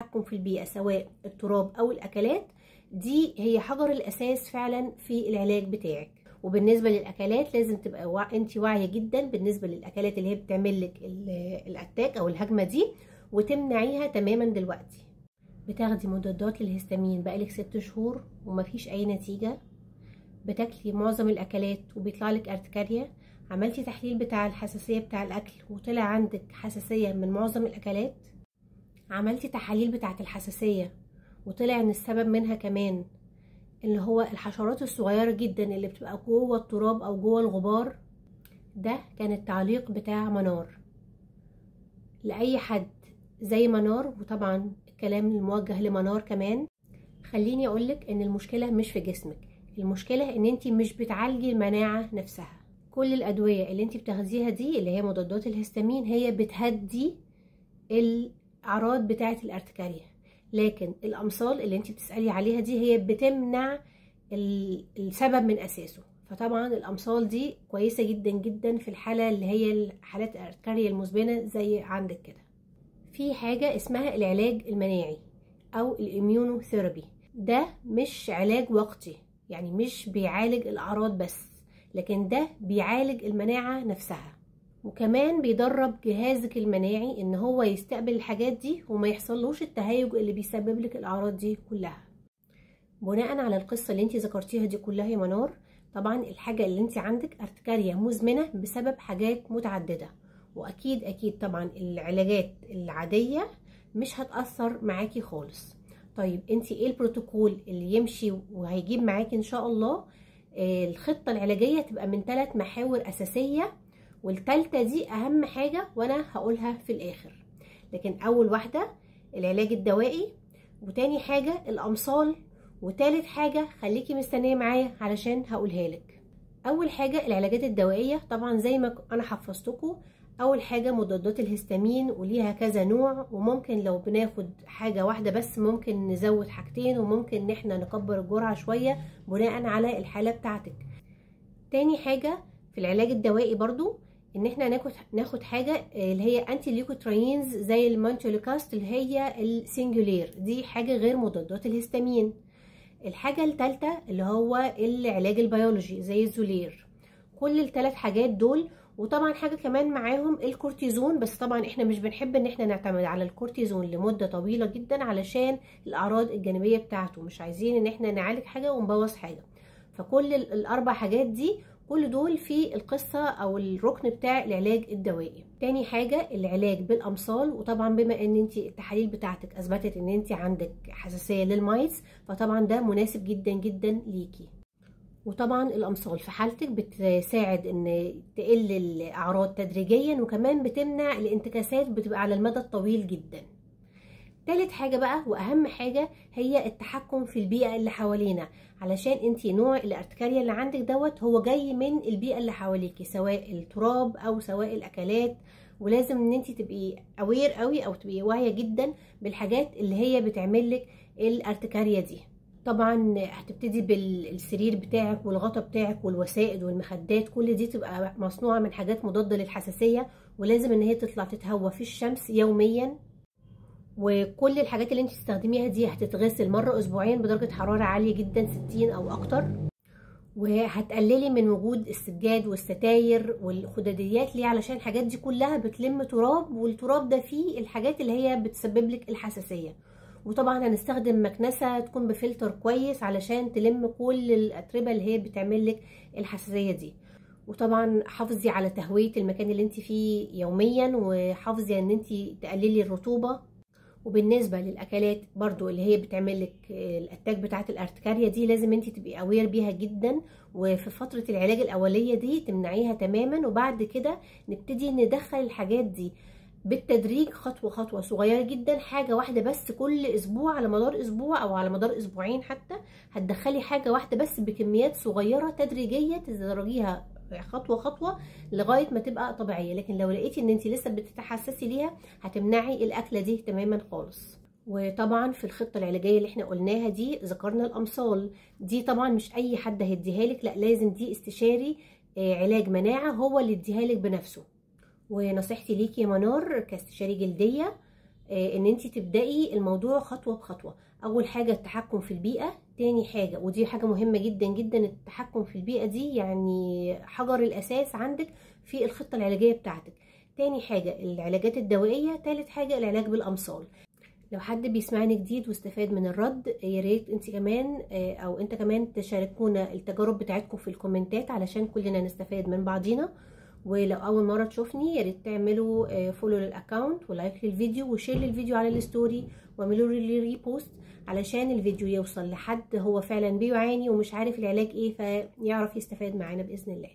التحكم في البيئة سواء التراب او الاكلات، دي هي حجر الاساس فعلا في العلاج بتاعك. وبالنسبة للاكلات لازم تبقى انت واعية جدا بالنسبة للاكلات اللي هي بتعمل لك الاتاك او الهجمة دي، وتمنعيها تماما دلوقتي. بتاخدي مضادات للهستامين بقالك 6 شهور ومفيش اي نتيجة، بتاكلي معظم الاكلات وبيطلع لك ارتكاريا، عملتي تحليل بتاع الحساسية بتاع الاكل وطلع عندك حساسية من معظم الاكلات، عملتي تحاليل بتاعة الحساسية وطلع ان السبب منها كمان اللي هو الحشرات الصغيرة جدا اللي بتبقى جوه التراب او جوه الغبار. ده كان التعليق بتاع منار لأي حد زي منار، وطبعا الكلام الموجه لمنار كمان. خليني اقولك ان المشكلة مش في جسمك، المشكلة ان انتي مش بتعالجي المناعة نفسها. كل الادوية اللي انتي بتاخديها دي اللي هي مضادات الهستامين هي بتهدي الاعراض بتاعة الارتكاريا، لكن الامصال اللي انتي بتسألي عليها دي هي بتمنع السبب من اساسه. فطبعا الامصال دي كويسة جدا جدا في الحالة اللي هي حالات الارتكاريا المزمنة زي عندك كده. في حاجة اسمها العلاج المناعي او الاميونوثيرابي، ده مش علاج وقتي، يعني مش بيعالج الاعراض بس، لكن ده بيعالج المناعة نفسها، وكمان بيدرب جهازك المناعي ان هو يستقبل الحاجات دي وما يحصلوش التهيج اللي بيسبب لك الاعراض دي كلها. بناء على القصة اللي انت ذكرتيها دي كلها يا منار، طبعا الحاجة اللي انت عندك ارتكاريا مزمنة بسبب حاجات متعددة، واكيد اكيد طبعا العلاجات العادية مش هتأثر معاكي خالص. طيب انت ايه البروتوكول اللي يمشي وهيجيب معاكي ان شاء الله؟ الخطة العلاجية تبقى من 3 محاور اساسية، والتالتة دي اهم حاجة وانا هقولها في الاخر. لكن اول واحدة العلاج الدوائي، وتاني حاجة الامصال، وتالت حاجة خليكي مستنية معايا علشان هقولها لك. اول حاجة العلاجات الدوائية، طبعا زي ما انا حفظتكم، اول حاجة مضادات الهستامين وليها كذا نوع، وممكن لو بناخد حاجة واحدة بس ممكن نزود حاجتين، وممكن ان احنا نكبر الجرعة شوية بناء على الحالة بتاعتك. تاني حاجة في العلاج الدوائي برضو ان احنا ناخد حاجة اللي هي انتي ليكوتراينز زي المانتوليكاست اللي هي السنجولير، دي حاجة غير مضادات الهستامين. الحاجة الثالثة اللي هو العلاج البيولوجي زي الزولير. كل ال3 حاجات دول، وطبعا حاجة كمان معاهم الكورتيزون، بس طبعا احنا مش بنحب ان احنا نعتمد على الكورتيزون لمدة طويلة جدا علشان الاعراض الجانبية بتاعته، مش عايزين ان احنا نعالج حاجة ونبوظ حاجة. فكل ال4 حاجات دي كل دول في القصة او الركن بتاع العلاج الدوائي. تاني حاجة العلاج بالامصال، وطبعا بما ان انت التحاليل بتاعتك اثبتت ان انت عندك حساسية للمايز، فطبعا ده مناسب جدا جدا ليكي. وطبعا الامصال في حالتك بتساعد ان تقل الاعراض تدريجيا، وكمان بتمنع الانتكاسات بتبقى على المدى الطويل جدا. تالت حاجة بقى واهم حاجة هي التحكم في البيئة اللي حوالينا، علشان انتي نوع الارتكاريا اللي عندك دوت هو جاي من البيئة اللي حواليكي، سواء التراب او سواء الاكلات. ولازم ان انتي تبقي اوير قوي او تبقي واعية جدا بالحاجات اللي هي بتعملك الارتكاريا دي. طبعا هتبتدي بالسرير بتاعك والغطا بتاعك والوسائد والمخدات، كل دي تبقى مصنوعة من حاجات مضادة للحساسية، ولازم ان هي تطلع تتهوى في الشمس يوميا. وكل الحاجات اللي انت تستخدميها دي هتتغسل مرة اسبوعيا بدرجة حرارة عالية جدا 60 او اكتر، وهتقللي من وجود السجاد والستاير والخداديات. ليه؟ علشان الحاجات دي كلها بتلم تراب، والتراب ده فيه الحاجات اللي هي بتسبب لك الحساسية. وطبعا هنستخدم مكنسة تكون بفلتر كويس علشان تلم كل الاتربة اللي هي بتعمل لك الحساسية دي. وطبعا حافظي على تهوية المكان اللي انت فيه يوميا، وحافظي ان انت تقللي الرطوبة. وبالنسبة للأكلات برضو اللي هي بتعملك الأتاك بتاعة الارتكاريا دي، لازم انت تبقي أوير بيها جدا، وفي فترة العلاج الأولية دي تمنعيها تماما، وبعد كده نبتدي ندخل الحاجات دي بالتدريج خطوة خطوة صغيرة جدا. حاجة واحدة بس كل أسبوع على مدار أسبوع أو على مدار أسبوعين حتى، هتدخلي حاجة واحدة بس بكميات صغيرة تدريجية تدرجيها خطوة خطوة لغاية ما تبقى طبيعية. لكن لو لقيتي ان انت لسه بتتحسسي ليها هتمنعي الاكلة دي تماما خالص. وطبعا في الخطة العلاجية اللي احنا قلناها دي ذكرنا الامصال، دي طبعا مش اي حد هيديها لك، لا لازم دي استشاري علاج مناعة هو اللي يديها لك بنفسه. ونصيحتي ليكي يا منار كاستشاري جلدية، ان انت تبدأي الموضوع خطوة بخطوة. اول حاجة التحكم في البيئة، تاني حاجة ودي حاجة مهمة جدا جدا، التحكم في البيئة دي يعني حجر الاساس عندك في الخطة العلاجية بتاعتك. تاني حاجة العلاجات الدوائية، تالت حاجة العلاج بالامصال. لو حد بيسمعني جديد واستفاد من الرد، يا ريت انت كمان او انت كمان تشاركونا التجارب بتاعتكم في الكومنتات علشان كلنا نستفاد من بعضينا. ولو اول مره تشوفني يا ريت تعملوا فولو للاكونت ولايك للفيديو وشير للفيديو على الستوري واعملوا لي ريبوست علشان الفيديو يوصل لحد هو فعلا بيعاني ومش عارف العلاج ايه، فيعرف يستفاد معانا باذن الله.